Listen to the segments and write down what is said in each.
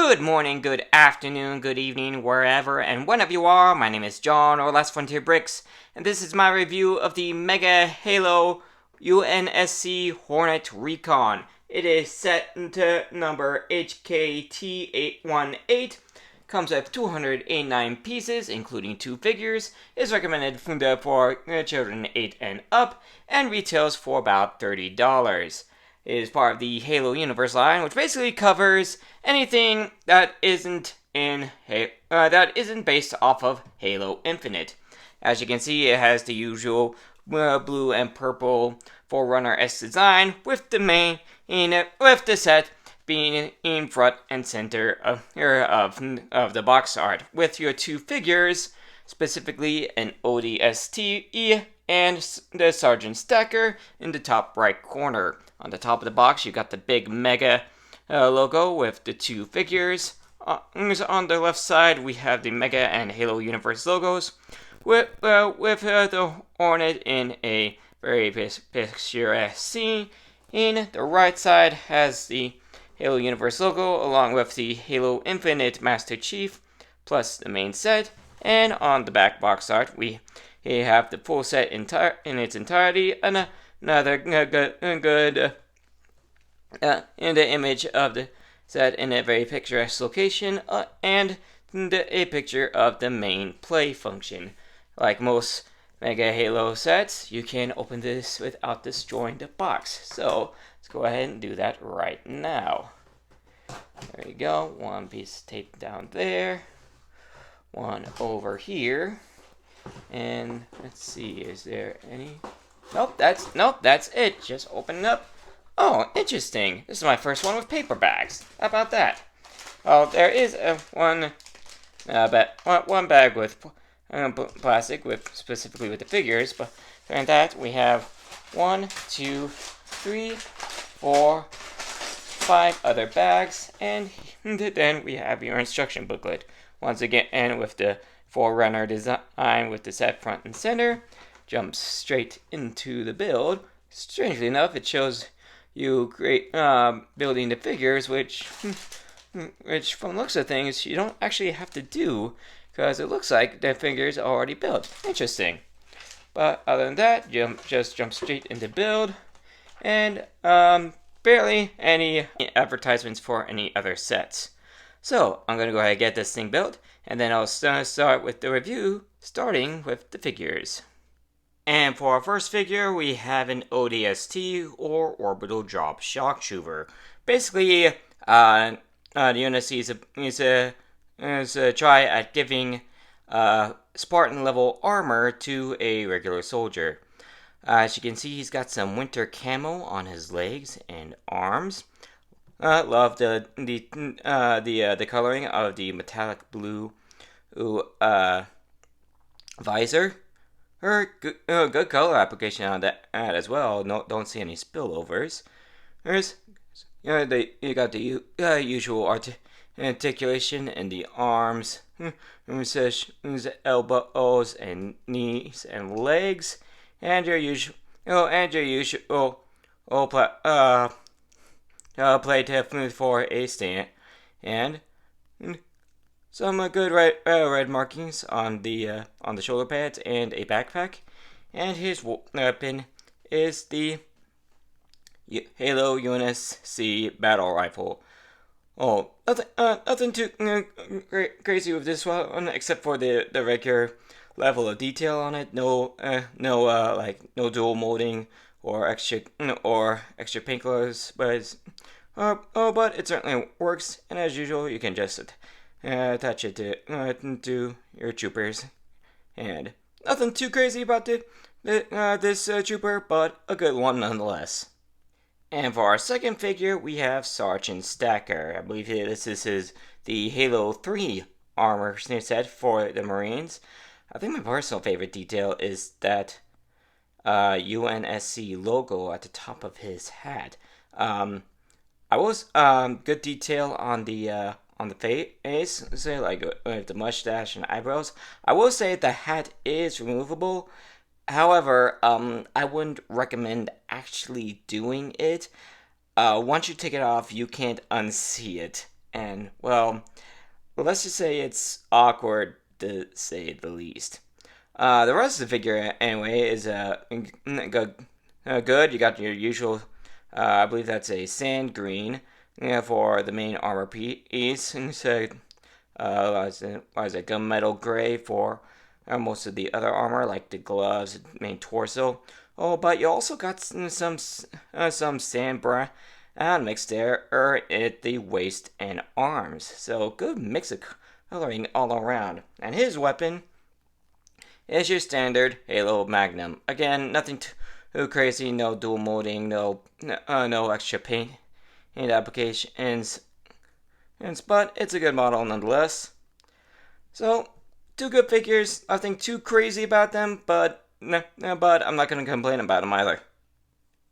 Good morning, good afternoon, good evening, wherever and whenever you are. My name is John, or Last Frontier Bricks, and this is my review of the Mega Halo UNSC Hornet Recon. It is set into number HKT818. Comes with 289 pieces, including 2 figures. Is recommended for children 8 and up, and retails for about $30. It is part of the Halo Universe line, which basically covers anything that isn't based off of Halo Infinite. As you can see, it has the usual blue and purple Forerunner-esque design, with the set being in front and center of the box art, with your 2 figures, specifically an ODST and the Sergeant Stacker in the top right corner. On the top of the box, you got the big Mega logo with the 2 figures. On the left side, we have the Mega and Halo Universe logos, with the Hornet in a very picturesque scene. In the right side has the Halo Universe logo, along with the Halo Infinite Master Chief, plus the main set. And on the back box art, we have the full set in its entirety, and another good in the image of the set in a very picturesque location, and a picture of the main play function. Like most Mega Halo sets, you can open this without destroying the box. So let's go ahead and do that right now. There you go. One piece taped down there. One over here. And let's see, is there any? Nope, that's it. Just open it up. Oh, interesting. This is my first one with paper bags. How about that? Oh, there is one bag with plastic, specifically with the figures. But for that, we have 1, 2, 3, 4, 5 other bags, and then we have your instruction booklet. Once again, and with the Forerunner design with the set front and center, jumps straight into the build. Strangely enough, it shows you building the figures, which from looks of things you don't actually have to do, because it looks like the figures are already built. Interesting. But other than that, just jump straight into build, and barely any advertisements for any other sets. So I'm gonna go ahead and get this thing built, and then I'll start with the review, starting with the figures. And for our first figure, we have an ODST, or Orbital Drop Shock Trooper. Basically, the UNSC is a try at giving Spartan level armor to a regular soldier. As you can see, he's got some winter camo on his legs and arms. Love the coloring of the metallic blue visor. Good color application on that as well. Don't see any spillovers. You got the usual articulation in the arms, elbows and knees and legs, and your usual plate for a stand, and some good red markings on the shoulder pads and a backpack. And his weapon is the Halo UNSC battle rifle. Oh, nothing too crazy with this one, except for the regular level of detail on it. No dual molding or extra paint colors, but it certainly works. And as usual, you can just attach it to your troopers, and nothing too crazy about this trooper, but a good one nonetheless. And for our second figure, we have Sergeant Stacker. I believe this is the Halo 3 armor set for the Marines. I think my personal favorite detail is that UNSC logo at the top of his hat. I was good detail on the face, say like with the mustache and eyebrows. I will say the hat is removable. However, I wouldn't recommend actually doing it. Once you take it off, you can't unsee it. and well, let's just say it's awkward to say the least. The rest of the figure, anyway, is good. You got your usual, I believe that's a sand green, for the main armor piece. And so, what is it, gunmetal gray for most of the other armor, like the gloves, main torso. Oh, but you also got some sand brown mixed there at the waist and arms. So good mix of coloring all around. And his weapon is your standard Halo Magnum. Again, nothing too crazy, no dual molding, no extra paint applications, but it's a good model nonetheless. So, two good figures, nothing too crazy about them, but I'm not going to complain about them either.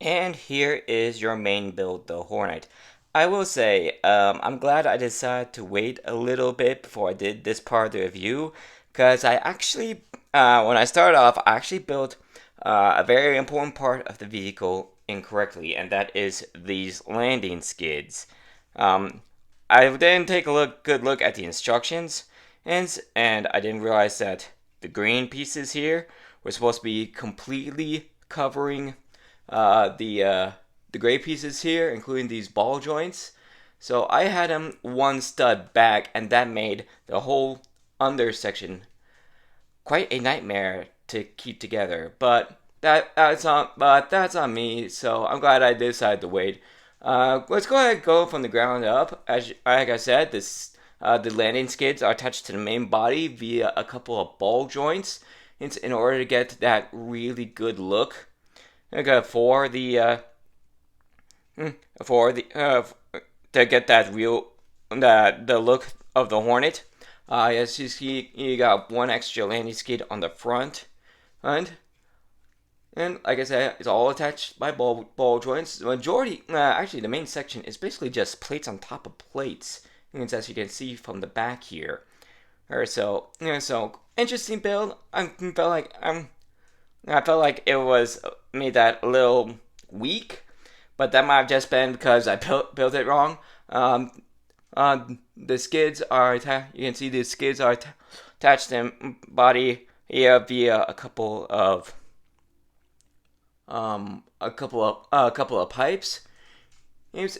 And here is your main build, the Hornet. I will say, I'm glad I decided to wait a little bit before I did this part of the review, because I actually, when I started off, I actually built a very important part of the vehicle incorrectly, and that is these landing skids. I didn't take a good look at the instructions, and I didn't realize that the green pieces here were supposed to be completely covering the gray pieces here, including these ball joints. So I had them one stud back, and that made the whole under section quite a nightmare to keep together. But that's on me. So I'm glad I decided to wait. Let's go ahead and go from the ground up. Like I said, the landing skids are attached to the main body via a couple of ball joints in order to get that really good look. Okay, to get that the look of the Hornet. As you see, you got one extra landing skid on the front, and like I said, it's all attached by ball joints. The majority, actually, the main section is basically just plates on top of plates, and as you can see from the back here. So interesting build. I felt like it was made that a little weak, but that might have just been because I built it wrong. The skids are you can see the skids are attached to the body here via a couple of pipes,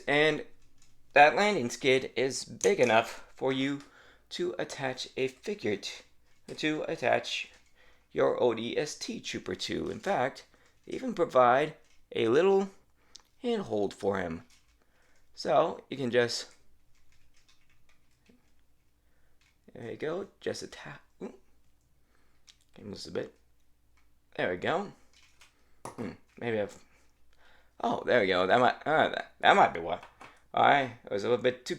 and that landing skid is big enough for you to attach a figure to attach your ODST Trooper to. In fact, they even provide a little handhold for him. So you can just, there you go, just attach. Moves a bit. There we go. Maybe I've. Oh, there we go. That might be why. I was a little bit too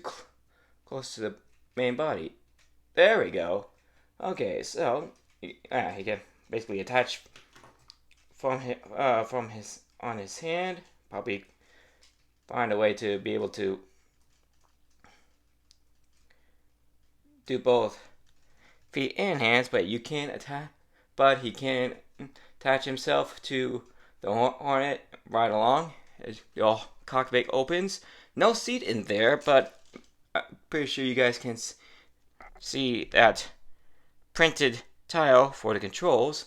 close to the main body. There we go. Okay, so he can basically attach from his on his hand. Probably find a way to be able to do both feet and hands, but you can't attach. But he can attach himself to the Hornet right along as your cockpit opens. No seat in there, but I'm pretty sure you guys can see that printed tile for the controls,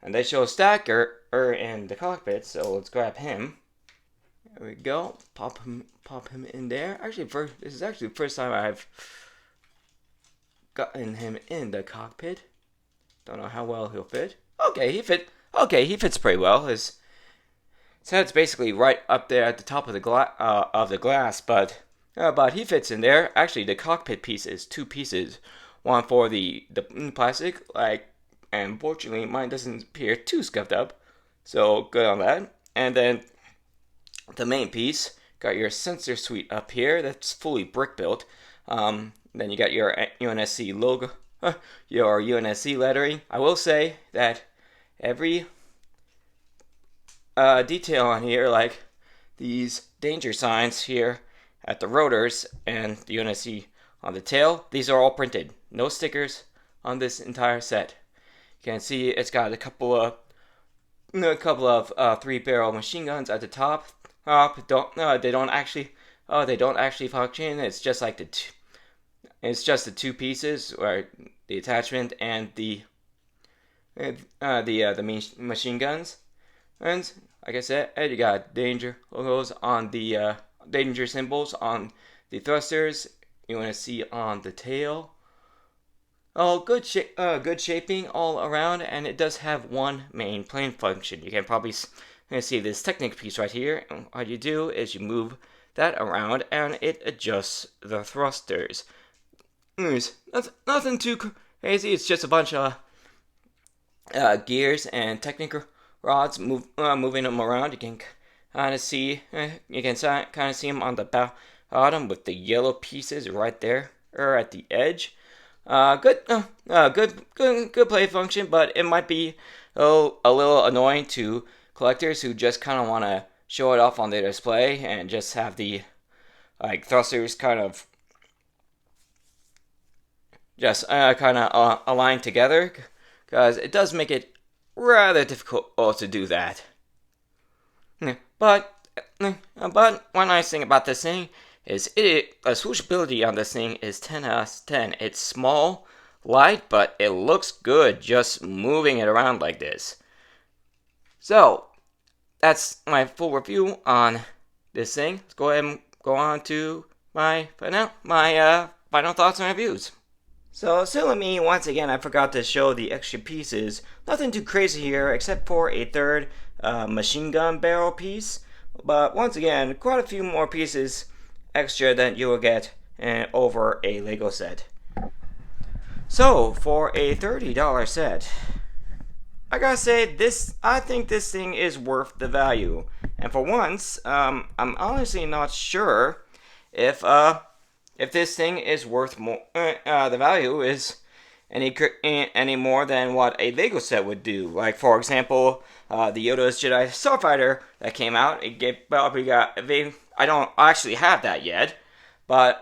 and they show a stacker in the cockpit. So let's grab him. There we go. Pop him in there. Actually, this is actually the first time I've gotten him in the cockpit. Don't know how well he'll fit. Okay, he fits pretty well. His head's basically right up there at the top of the glass, but he fits in there. Actually, the cockpit piece is two pieces. One for the plastic, and unfortunately mine doesn't appear too scuffed up, so good on that. And then the main piece, got your sensor suite up here that's fully brick built. Then you got your UNSC logo, your UNSC lettering. I will say that every detail on here, like these danger signs here at the rotors and the UNSC on the tail, these are all printed. No stickers on this entire set. You can see it's got a couple of 3-barrel machine guns at the top. They don't actually they don't actually function. It's just like the two pieces, or the attachment and the machine guns. And like I said, you got danger logos on the danger symbols on the thrusters. UNSC on the tail. Oh, good shaping all around, and it does have one main plane function. You can probably see this Technic piece right here. And what you do is you move that around, and it adjusts the thrusters. There's nothing too crazy. It's just a bunch of gears and Technic rods moving them around. You can kind of see them on the bottom with the yellow pieces right there, or at the edge. Good play function, but it might be a little annoying to collectors who just kind of want to show it off on their display and just have the thrusters kind of just aligned together, because it does make it rather difficult to do that. But one nice thing about this thing is the swooshability on this thing is 10 out of 10. It's small, light, but it looks good just moving it around like this. So that's my full review on this thing. Let's go ahead and go on to my final thoughts and reviews. So silly me, once again I forgot to show the extra pieces. Nothing too crazy here except for a third machine gun barrel piece. But once again, quite a few more pieces extra than you will get over a Lego set. So for a $30 set, I gotta say I think this thing is worth the value. And for once, I'm honestly not sure if this thing is worth more. The value is any more than what a Lego set would do. Like for example, the Yoda's Jedi Starfighter that came out. I don't actually have that yet, but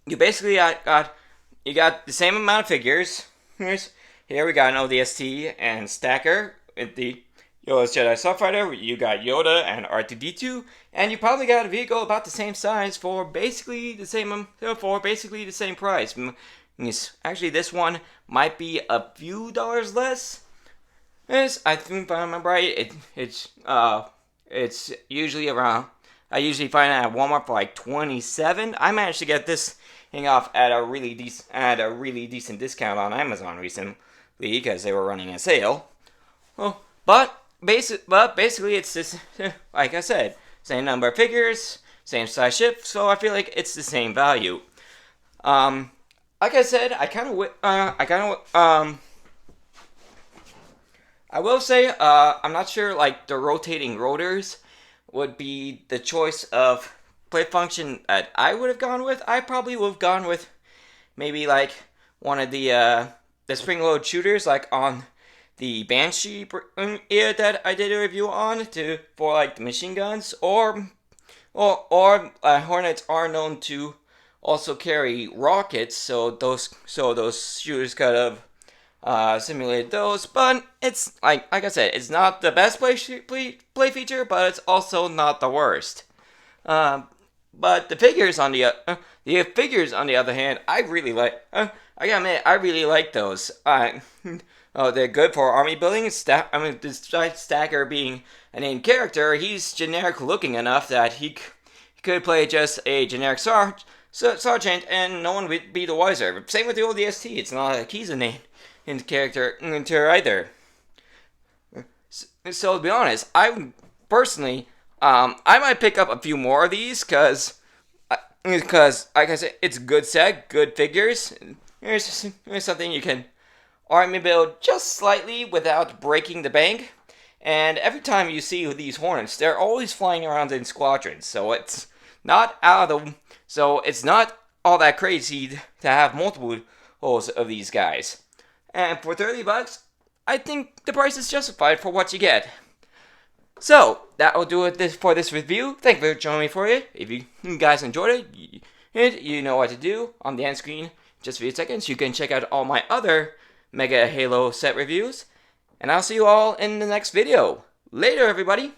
you basically got the same amount of figures. Here we got an ODST and Stacker with the Yoda's Jedi Starfighter. You got Yoda and R2-D2, and you probably got a vehicle about the same size for basically the same price. Actually, this one might be a few dollars less. I think if I remember right, it's usually around. I usually find it at Walmart for like $27. I managed to get this thing off at a really decent discount on Amazon recently because they were running a sale. Well, but basically it's just like I said, same number of figures, same size ship, so I feel like it's the same value. Like I said, I will say, I'm not sure, like, the rotating rotors would be the choice of play function that I would have gone with. I probably would have gone with maybe, like, one of the spring-load shooters, like, on the Banshee that I did a review on, for, like, the machine guns, or Hornets are known to also carry rockets, so those shooters could have simulated those. But it's like I said, it's not the best play feature, but it's also not the worst. But the figures on the other hand, I really like. I gotta admit, I really like those. They're good for army building. Despite Stacker being a named character, he's generic looking enough that he could play just a generic sergeant, and no one would be the wiser. Same with the old DST. It's not like he's a named character either. So to be honest, I personally, I might pick up a few more of these because like I said, it's a good set, good figures. There's something you can army build just slightly without breaking the bank. And every time you see these Hornets, they're always flying around in squadrons, so it's not all that crazy to have multiple of these guys. And for $30, I think the price is justified for what you get. So that will do it for this review. Thank you for joining me for it. If you guys enjoyed it, you know what to do. On the end screen, just a few seconds, you can check out all my other Mega Halo set reviews. And I'll see you all in the next video. Later, everybody!